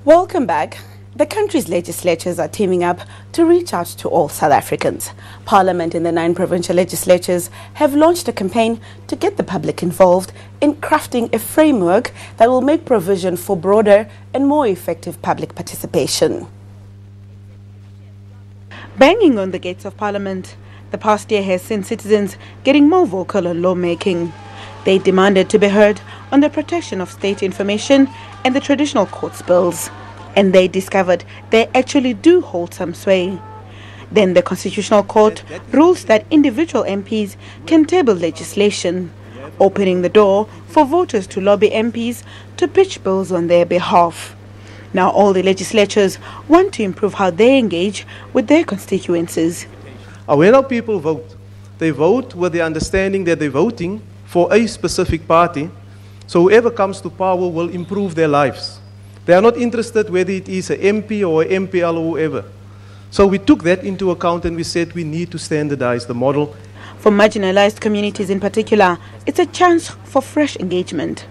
Welcome back. The country's legislatures are teaming up to reach out to all South Africans. Parliament and the 9 provincial legislatures have launched a campaign to get the public involved in crafting a framework that will make provision for broader and more effective public participation. Banging on the gates of Parliament, the past year has seen citizens getting more vocal on lawmaking. They demanded to be heard on the protection of state information and the traditional courts bills. And they discovered they actually do hold some sway. Then the Constitutional Court rules that individual MPs can table legislation, opening the door for voters to lobby MPs to pitch bills on their behalf. Now all the legislatures want to improve how they engage with their constituencies. When our people vote, they vote with the understanding that they're voting for a specific party, so whoever comes to power will improve their lives. They are not interested whether it is an MP or an MPL or whoever. So we took that into account and we said we need to standardize the model. For marginalized communities in particular, it's a chance for fresh engagement.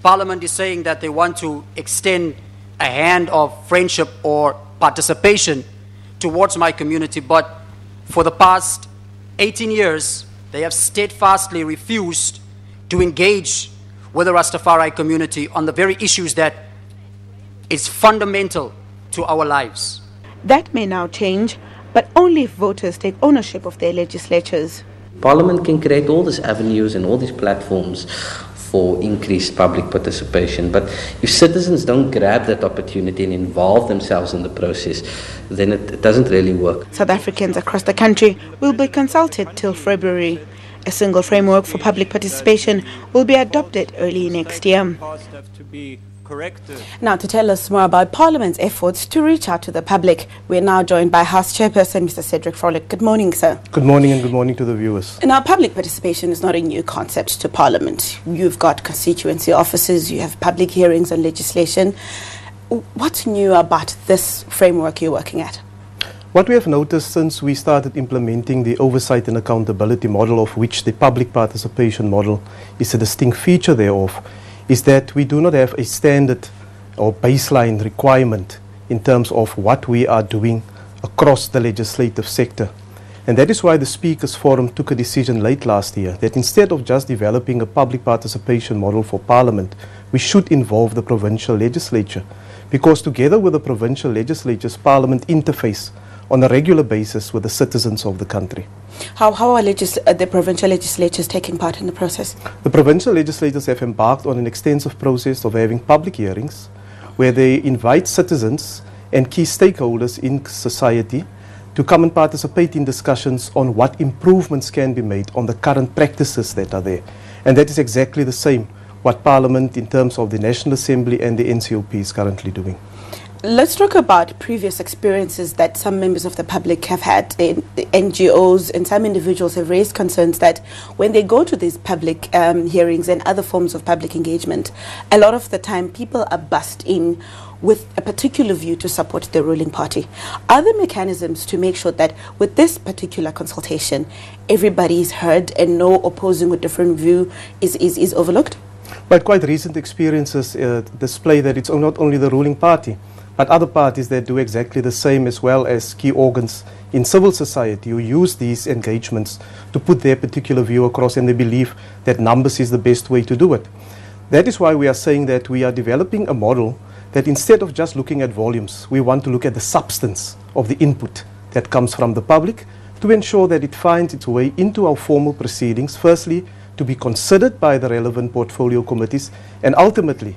Parliament is saying that they want to extend a hand of friendship or participation towards my community, but for the past 18 years, they have steadfastly refused to engage with the Rastafari community on the very issues that is fundamental to our lives. That may now change, but only if voters take ownership of their legislatures. Parliament can create all these avenues and all these platforms for increased public participation, but if citizens don't grab that opportunity and involve themselves in the process, then it doesn't really work. South Africans across the country will be consulted till February. A single framework for public participation will be adopted early next year. Now, to tell us more about Parliament's efforts to reach out to the public, we're now joined by House Chairperson Mr. Cedric Frolik. Good morning, sir. Good morning, and good morning to the viewers. Now, public participation is not a new concept to Parliament. You've got constituency offices, you have public hearings on legislation. What's new about this framework you're working at? What we have noticed since we started implementing the oversight and accountability model, of which the public participation model is a distinct feature thereof, is that we do not have a standard or baseline requirement in terms of what we are doing across the legislative sector. And that is why the Speakers Forum took a decision late last year that instead of just developing a public participation model for Parliament, we should involve the provincial legislature, because together with the provincial legislatures, Parliament interface on a regular basis with the citizens of the country. How are the provincial legislatures taking part in the process? The provincial legislators have embarked on an extensive process of having public hearings where they invite citizens and key stakeholders in society to come and participate in discussions on what improvements can be made on the current practices that are there. And that is exactly the same what Parliament in terms of the National Assembly and the NCOP is currently doing. Let's talk about previous experiences that some members of the public have had. The NGOs and some individuals have raised concerns that when they go to these public hearings and other forms of public engagement, a lot of the time people are bussed in with a particular view to support the ruling party. Are there mechanisms to make sure that with this particular consultation, everybody is heard and no opposing with different view is overlooked? But quite recent experiences display that it's not only the ruling party, but other parties that do exactly the same, as well as key organs in civil society who use these engagements to put their particular view across, and they believe that numbers is the best way to do it. That is why we are saying that we are developing a model that instead of just looking at volumes, we want to look at the substance of the input that comes from the public to ensure that it finds its way into our formal proceedings, firstly, to be considered by the relevant portfolio committees, and ultimately,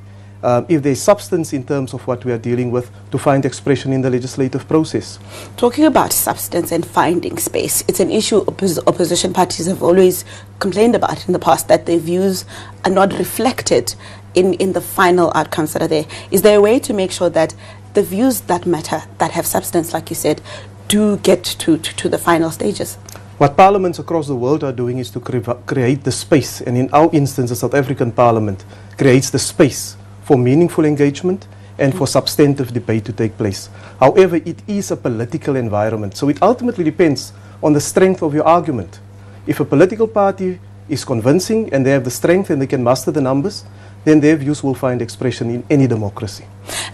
if there's substance in terms of what we are dealing with, to find expression in the legislative process. Talking about substance and finding space, it's an issue opposition parties have always complained about in the past, that their views are not reflected in the final outcomes that are there. Is there a way to make sure that the views that matter, that have substance, like you said, do get to the final stages? What parliaments across the world are doing is to create the space, and in our instance, the South African Parliament creates the space for meaningful engagement and for substantive debate to take place. However, it is a political environment, so it ultimately depends on the strength of your argument. If a political party is convincing and they have the strength and they can muster the numbers, then their views will find expression in any democracy.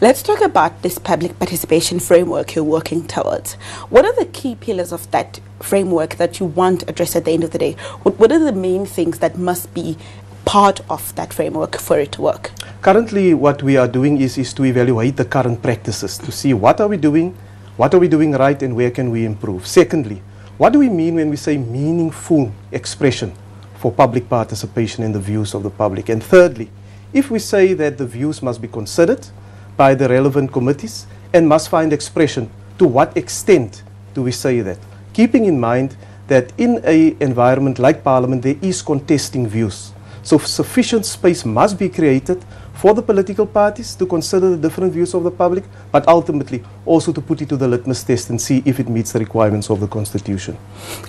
Let's talk about this public participation framework you're working towards. What are the key pillars of that framework that you want addressed at the end of the day? What are the main things that must be part of that framework for it to work? Currently, what we are doing is to evaluate the current practices, to see what are we doing right, and where can we improve. Secondly, what do we mean when we say meaningful expression for public participation in the views of the public? And thirdly, if we say that the views must be considered by the relevant committees and must find expression, to what extent do we say that? Keeping in mind that in an environment like Parliament, there is contesting views. So sufficient space must be created for the political parties to consider the different views of the public, but ultimately also to put it to the litmus test and see if it meets the requirements of the Constitution.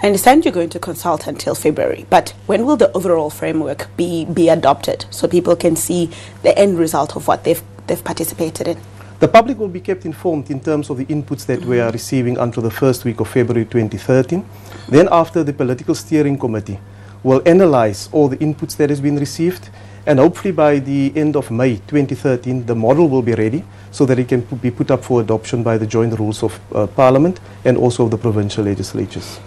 I understand you're going to consult until February, but when will the overall framework be adopted so people can see the end result of what they've participated in? The public will be kept informed in terms of the inputs that we are receiving until the first week of February 2013. Then after, the Political Steering Committee will analyze all the inputs that has been received, and hopefully by the end of May 2013 the model will be ready so that it can be put up for adoption by the joint rules of Parliament and also of the provincial legislatures.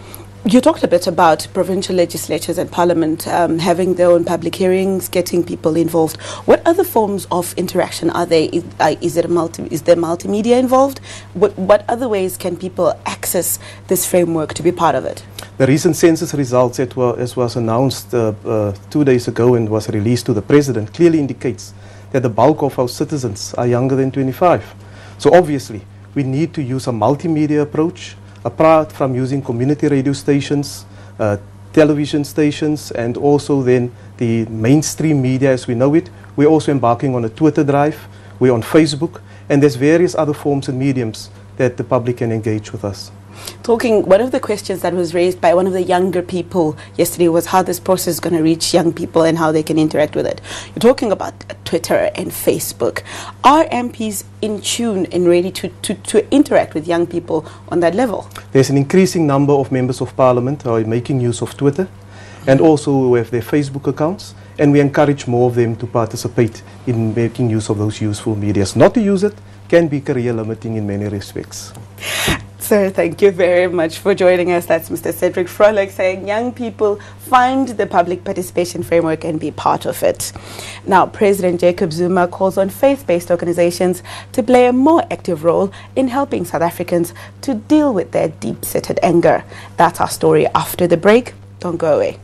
You talked a bit about provincial legislatures and Parliament having their own public hearings, getting people involved. What other forms of interaction are there? Is there multimedia involved? What other ways can people access this framework to be part of it? The recent census results, as was announced 2 days ago and was released to the President, clearly indicates that the bulk of our citizens are younger than 25. So obviously, we need to use a multimedia approach, apart from using community radio stations, television stations, and also then the mainstream media as we know it. We're also embarking on a Twitter drive, we're on Facebook, and there's various other forms and mediums that the public can engage with us. One of the questions that was raised by one of the younger people yesterday was how this process is going to reach young people and how they can interact with it. You're talking about Twitter and Facebook. Are MPs in tune and ready to interact with young people on that level? There's an increasing number of members of Parliament who are making use of Twitter and also who have their Facebook accounts, and we encourage more of them to participate in making use of those useful medias. Not to use it can be career limiting in many respects. Sir, thank you very much for joining us. That's Mr. Cedric Froelich saying young people find the public participation framework and be part of it. Now, President Jacob Zuma calls on faith-based organizations to play a more active role in helping South Africans to deal with their deep-seated anger. That's our story after the break. Don't go away.